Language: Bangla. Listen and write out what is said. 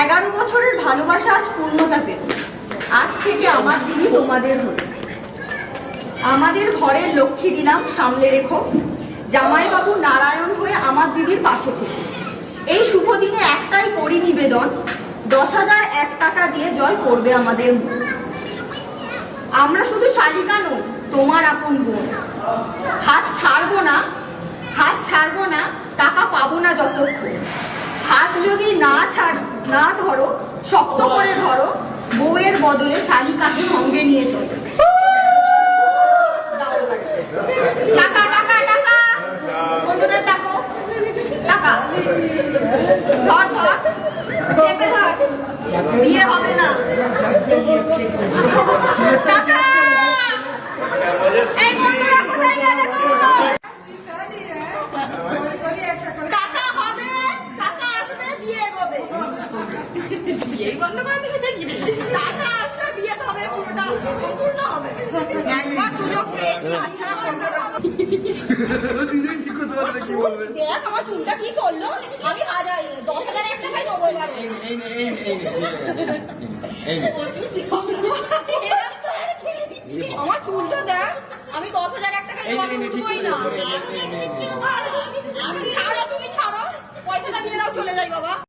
11 বছরের ভালোবাসা আজ পূর্ণতা পেল। আজ থেকে আমার দিদি তোমাদের হল। আমাদের ঘরের লক্ষ্মী দিলাম সামলে রেখো, জামাইবাবু নারায়ণ হয়ে আমার দিদির পাশে থেকে। এই শুভ দিনে একটাই করি নিবেদন, 10,001 টাকা দিয়ে জয় করবে আমাদের মন। আমরা শুধু শালিকা নই, তোমার আপন বোন। হাত ছাড়বো না, টাকা পাবো না যতক্ষণ। হাত যদি না ধরো, শক্ত করে ধরো, বউয়ের বদলে শালিকাকে সঙ্গে নিয়ে চলো। টাকা টাকা টাকা, বন্ধুদের ডাকো। টাকা ধর ধর, চেপে ধর, বিয়ে হবে না। টাকা, এই বন্ধুরা কোথায় গেলে? টাকা হবে, টাকা আসবে, বিয়ে হবে। বিয়েই বন্ধ করে দিলে দেখি। টাকা আসবে, বিয়ে হবে, পুরোটা সম্পূর্ণ হবে। একবার সুযোগ পেয়েছি, আচ্ছা করতে হবে। দেখ আমার চুলটা কি করলো, আমি 10,001 টাকায় নেবো এবার। আমার চুলটা দেখ, আমি 10,001 টাকায় নেবই না। ছাড়ো, তুমি ছাড়ো, পয়সাটা দিয়ে দাও, চলে যাই বাবা।